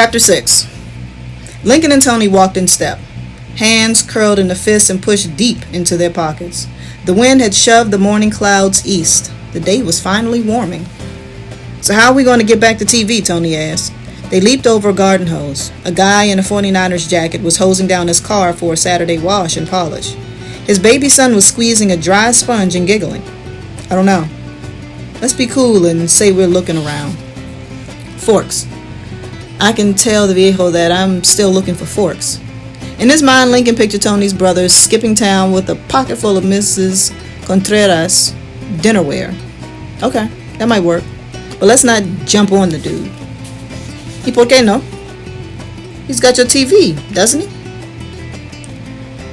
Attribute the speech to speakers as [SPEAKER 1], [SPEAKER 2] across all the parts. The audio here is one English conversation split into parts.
[SPEAKER 1] Chapter 6. Lincoln and Tony walked in step, hands curled into fists and pushed deep into their pockets. The wind had shoved the morning clouds east. The day was finally warming. "So how are we going to get back to TV?" Tony asked. They leaped over a garden hose. A guy in a 49ers jacket was hosing down his car for a Saturday wash and polish. His baby son was squeezing a dry sponge and giggling. "I don't know. Let's be cool and say we're looking around." "Forks. I can tell the viejo that I'm still looking for forks." In his mind, Lincoln pictured Tony's brothers skipping town with a pocket full of Mrs. Contreras' dinnerware. Okay, that might work. But let's not jump on the dude. ¿Y por qué no? He's got your TV, doesn't he?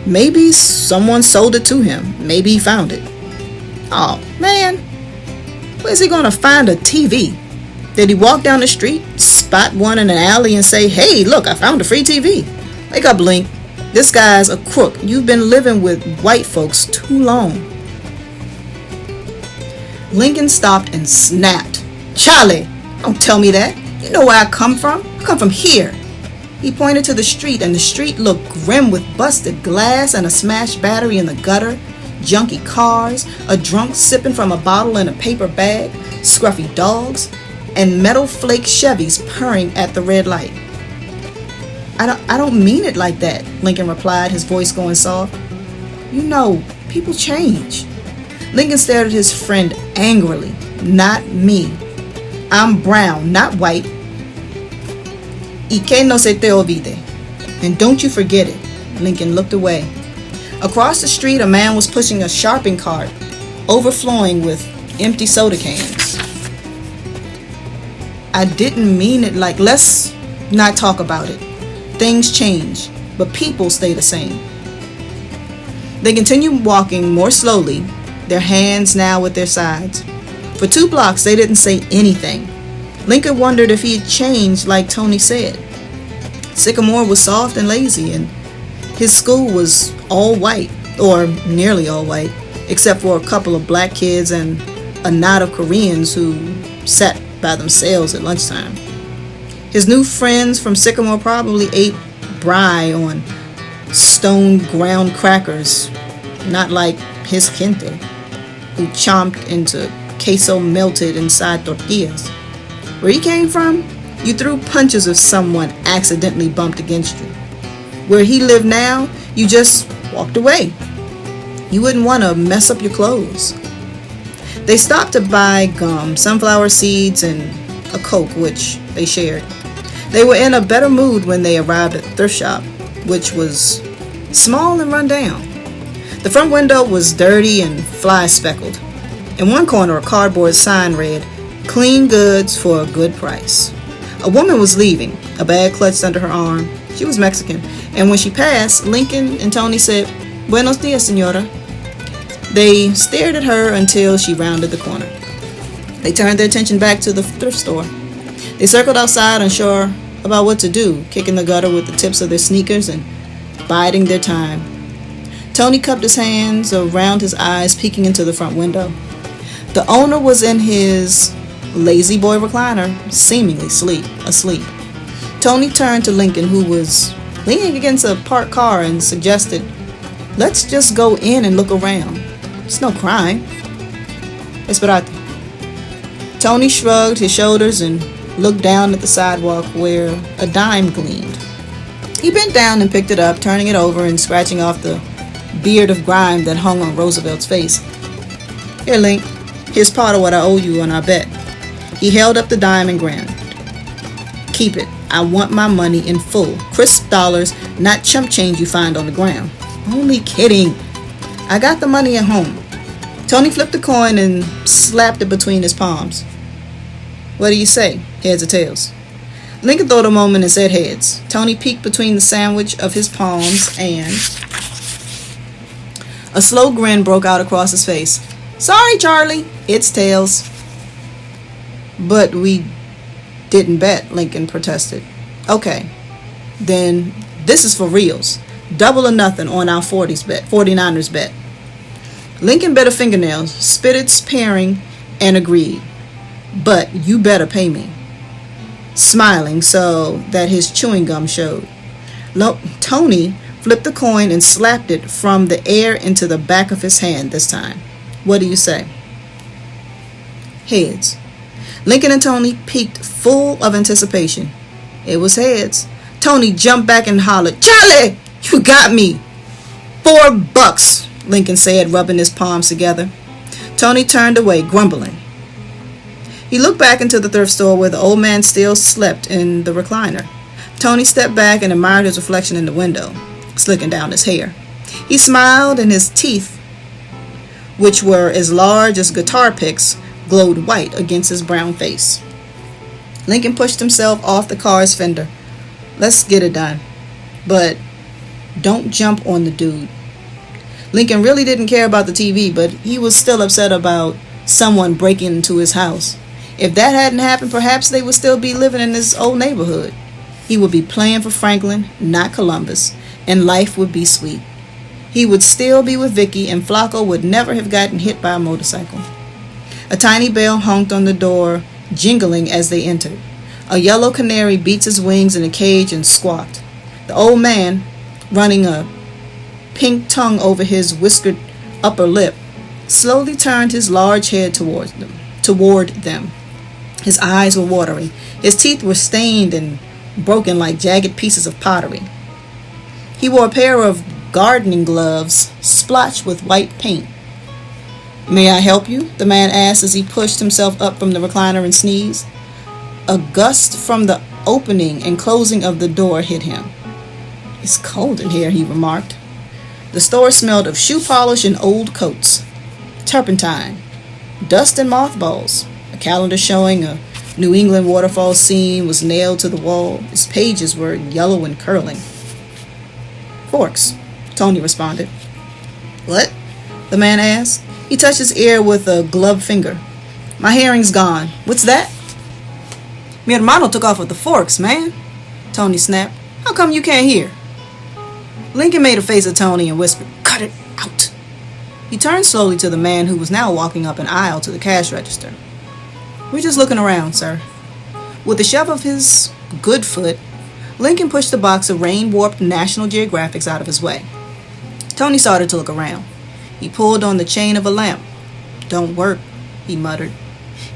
[SPEAKER 1] Maybe someone sold it to him. Maybe he found it. Oh, man. Where's he going to find a TV? Did he walk down the street, spot one in an alley and say, "Hey, look, I found a free TV"? Wake up, Link. This guy's a crook. You've been living with white folks too long. Lincoln stopped and snapped. "Charlie, don't tell me that. You know where I come from? I come from here." He pointed to the street, and the street looked grim with busted glass and a smashed battery in the gutter, junky cars, a drunk sipping from a bottle in a paper bag, scruffy dogs, and metal flake Chevys purring at the red light. I don't mean it like that," Lincoln replied, his voice going soft. "You know, people change." Lincoln stared at his friend angrily. "Not me. I'm brown, not white. Y que no se te olvide. And don't you forget it." Lincoln looked away. Across the street, a man was pushing a shopping cart, overflowing with empty soda cans. "I didn't mean it like..." "Let's not talk about it. Things change, but people stay the same." They continued walking more slowly, their hands now at their sides. For 2 blocks, they didn't say anything. Lincoln wondered if he had changed like Tony said. Sycamore was soft and lazy, and his school was all white, or nearly all white, except for a couple of black kids and a knot of Koreans who sat by themselves at lunchtime. His new friends from Sycamore probably ate brie on stone ground crackers, not like his Kente, who chomped into queso melted inside tortillas. Where he came from, you threw punches if someone accidentally bumped against you. Where he lived now, you just walked away. You wouldn't want to mess up your clothes. They stopped to buy gum, sunflower seeds, and a Coke, which they shared. They were in a better mood when they arrived at the thrift shop, which was small and run down. The front window was dirty and fly speckled. In one corner, a cardboard sign read, "Clean goods for a good price." A woman was leaving, a bag clutched under her arm. She was Mexican, and when she passed, Lincoln and Tony said, "Buenos dias, señora." They stared at her until she rounded the corner. They turned their attention back to the thrift store. They circled outside, unsure about what to do, kicking the gutter with the tips of their sneakers and biding their time. Tony cupped his hands around his eyes, peeking into the front window. The owner was in his lazy boy recliner, seemingly asleep. Tony turned to Lincoln, who was leaning against a parked car, and suggested, "Let's just go in and look around. It's no crime." "Esperate." Tony shrugged his shoulders and looked down at the sidewalk where a dime gleamed. He bent down and picked it up, turning it over and scratching off the beard of grime that hung on Roosevelt's face. "Here, Link. Here's part of what I owe you on our bet." He held up the dime and grinned. "Keep it. I want my money in full. Crisp dollars, not chump change you find on the ground." "Only kidding. I got the money at home." Tony flipped a coin and slapped it between his palms. "What do you say? Heads or tails?" Lincoln thought a moment and said heads. Tony peeked between the sandwich of his palms, and a slow grin broke out across his face. "Sorry, Charlie. It's tails." "But we didn't bet," Lincoln protested. "Okay, then this is for reals. Double or nothing on our 49ers bet. Lincoln bit a fingernail, spit its pairing, and agreed. "But you better pay me." smiling so that his chewing gum showed. Tony flipped the coin and slapped it from the air into the back of his hand this time. What do you say? Heads. Lincoln and Tony peeked full of anticipation. It was heads. Tony jumped back and hollered, "Charlie, you got me!" $4, Lincoln said, rubbing his palms together. Tony turned away, grumbling. He looked back into the thrift store where the old man still slept in the recliner. Tony stepped back and admired his reflection in the window, slicking down his hair. He smiled, and his teeth, which were as large as guitar picks, glowed white against his brown face. Lincoln pushed himself off the car's fender. "Let's get it done. But don't jump on the dude." Lincoln really didn't care about the TV, but he was still upset about someone breaking into his house. If that hadn't happened, perhaps they would still be living in this old neighborhood. He would be playing for Franklin, not Columbus, and life would be sweet. He would still be with Vicky, and Flacco would never have gotten hit by a motorcycle. A tiny bell honked on the door, jingling as they entered. A yellow canary beats his wings in a cage and squawked. The old man, running a pink tongue over his whiskered upper lip, slowly turned his large head toward them. His eyes were watering. His teeth were stained and broken like jagged pieces of pottery. He wore a pair of gardening gloves splotched with white paint. "May I help you?" the man asked as he pushed himself up from the recliner and sneezed. A gust from the opening and closing of the door hit him. "It's cold in here," he remarked. The store smelled of shoe polish and old coats, turpentine, dust and mothballs. A calendar showing a New England waterfall scene was nailed to the wall. Its pages were yellow and curling. "Forks," Tony responded. "What?" the man asked. He touched his ear with a gloved finger. "My hearing's gone. What's that?" "Mi hermano took off with the forks, man," Tony snapped. "How come you can't hear?" Lincoln made a face at Tony and whispered, "Cut it out." He turned slowly to the man who was now walking up an aisle to the cash register. "We're just looking around, sir." With a shove of his good foot, Lincoln pushed the box of rain-warped National Geographics out of his way. Tony started to look around. He pulled on the chain of a lamp. "Don't work," he muttered.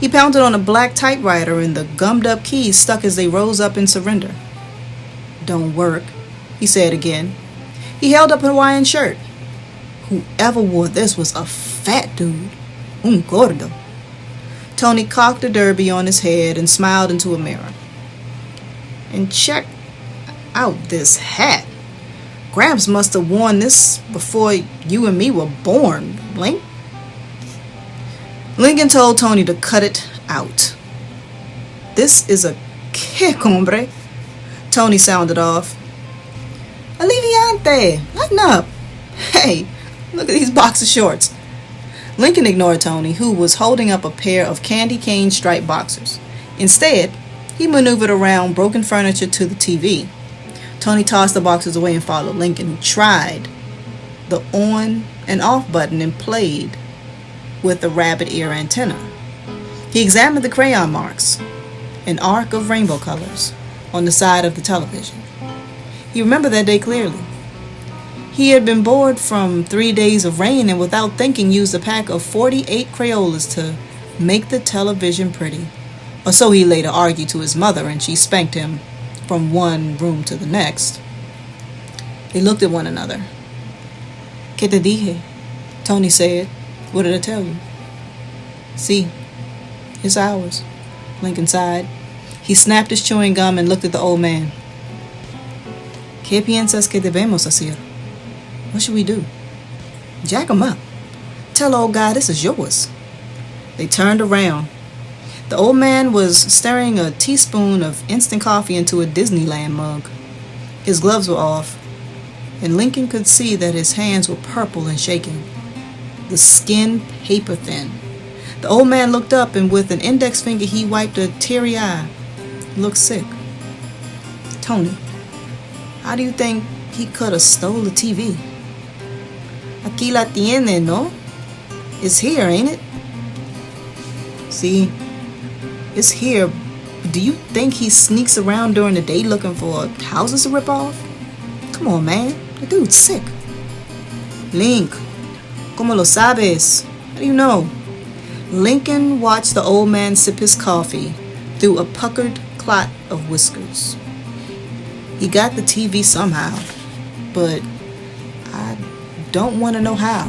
[SPEAKER 1] He pounded on a black typewriter and the gummed-up keys stuck as they rose up in surrender. "Don't work," he said again. He held up a Hawaiian shirt. Whoever wore this was a fat dude. Un gordo. Tony cocked a derby on his head and smiled into a mirror. "And check out this hat. Gramps must have worn this before you and me were born, Link." Lincoln told Tony to cut it out. "This is a kick, hombre." Tony sounded off. "Aliviante, lighten up. Hey, look at these boxer shorts." Lincoln ignored Tony, who was holding up a pair of candy cane striped boxers. Instead, he maneuvered around broken furniture to the TV. Tony tossed the boxers away and followed Lincoln, who tried the on and off button and played with the rabbit ear antenna. He examined the crayon marks, an arc of rainbow colors, on the side of the television. He remembered that day clearly. He had been bored from 3 days of rain and without thinking used a pack of 48 Crayolas to make the television pretty. Or so he later argued to his mother, and she spanked him from one room to the next. They looked at one another. "¿Qué te dije?" Tony said. "What did I tell you?" "See, it's ours," Lincoln sighed. He snapped his chewing gum and looked at the old man. "¿Qué piensas que debemos hacer?" "What should we do?" "Jack 'em up. Tell old guy this is yours." They turned around. The old man was stirring a teaspoon of instant coffee into a Disneyland mug. His gloves were off, and Lincoln could see that his hands were purple and shaking, the skin paper thin. The old man looked up, and with an index finger he wiped a teary eye. He looked sick. "Tony, how do you think he could have stole the TV?" "Aquí la tiene, no? It's here, ain't it?" "See, it's here, Do you think he sneaks around during the day looking for houses to rip off? Come on, man. The dude's sick. Link, ¿cómo lo sabes? How do you know? Lincoln watched the old man sip his coffee through a puckered clot of whiskers. He got the TV somehow, but I don't want to know how.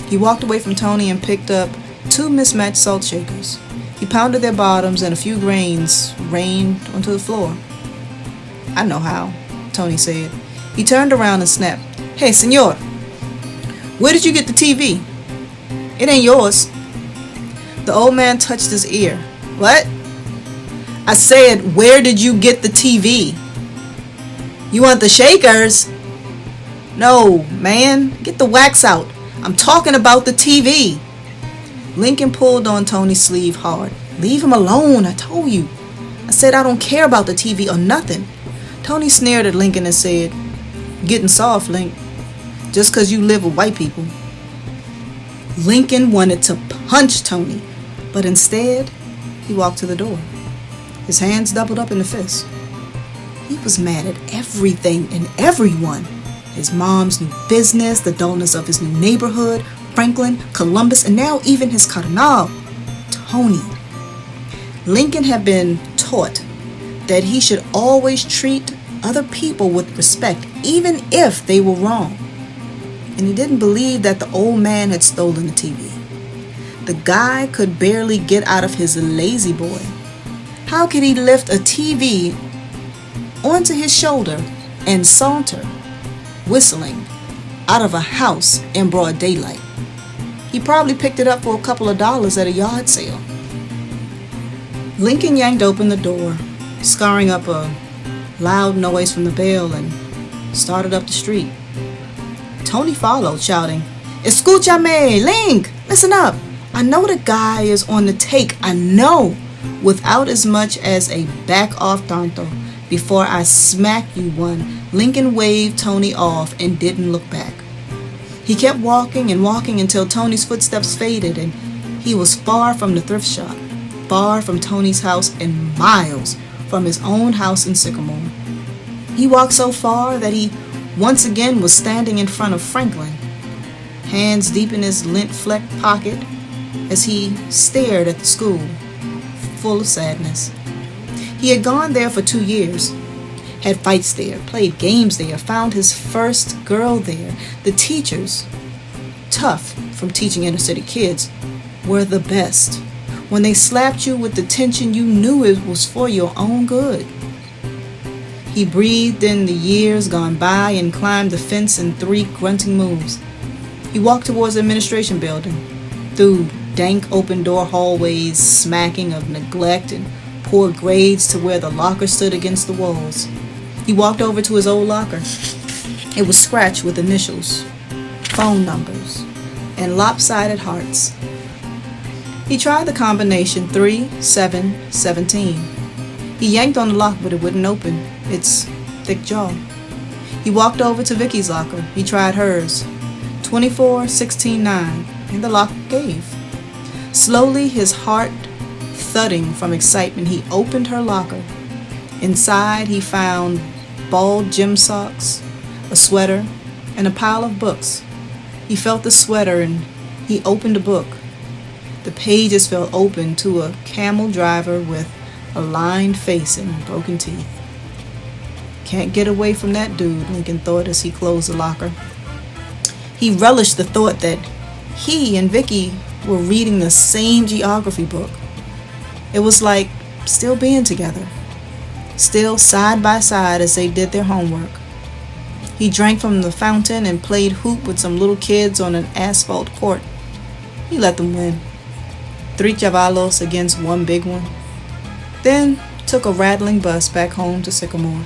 [SPEAKER 1] He walked away from Tony and picked up 2 mismatched salt shakers. He pounded their bottoms and a few grains rained onto the floor. I know how, Tony said. He turned around and snapped, "Hey, senor, where did you get the TV? It ain't yours." The old man touched his ear. "What?" "I said, where did you get the TV?" "You want the shakers?" "No, man, get the wax out. I'm talking about the TV." Lincoln pulled on Tony's sleeve hard. "Leave him alone, I told you. I said I don't care about the TV or nothing." Tony sneered at Lincoln and said, "Getting soft, Link, just 'cause you live with white people." Lincoln wanted to punch Tony, but instead, he walked to the door. His hands doubled up in a fist. He was mad at everything and everyone. His mom's new business, the dullness of his new neighborhood, Franklin, Columbus, and now even his carnal, Tony. Lincoln had been taught that he should always treat other people with respect, even if they were wrong. And he didn't believe that the old man had stolen the TV. The guy could barely get out of his lazy boy. How could he lift a TV onto his shoulder and saunter, whistling, out of a house in broad daylight? He probably picked it up for a couple of dollars at a yard sale. Lincoln yanked open the door, scarring up a loud noise from the bell, and started up the street. Tony followed, shouting, "Escúchame, Link, listen up. I know the guy is on the take, I know." Without as much as a back off tanto, "Before I smack you one," Lincoln waved Tony off and didn't look back. He kept walking and walking until Tony's footsteps faded and he was far from the thrift shop, far from Tony's house, and miles from his own house in Sycamore. He walked so far that he once again was standing in front of Franklin, hands deep in his lint-flecked pocket as he stared at the school, full of sadness. He had gone there for 2 years, had fights there, played games there, found his first girl there. The teachers, tough from teaching inner-city kids, were the best. When they slapped you with the tension, you knew it was for your own good. He breathed in the years gone by and climbed the fence in 3 grunting moves. He walked towards the administration building, through dank open-door hallways smacking of neglect and poor grades to where the locker stood against the walls. He walked over to his old locker. It was scratched with initials, phone numbers, and lopsided hearts. He tried the combination 3717. He yanked on the lock, but it wouldn't open its thick jaw. He walked over to Vicky's locker. He tried hers, 24169, and the lock gave. Slowly, his heart thudding from excitement, he opened her locker. Inside, he found bald gym socks, a sweater, and a pile of books. He felt the sweater and he opened a book. The pages fell open to a camel driver with a lined face and broken teeth. Can't get away from that dude, Lincoln thought as he closed the locker. He relished the thought that he and Vicky were reading the same geography book. It was like still being together, still side by side as they did their homework. He drank from the fountain and played hoop with some little kids on an asphalt court. He let them win. 3 chavalos against 1 big one. Then took a rattling bus back home to Sycamore.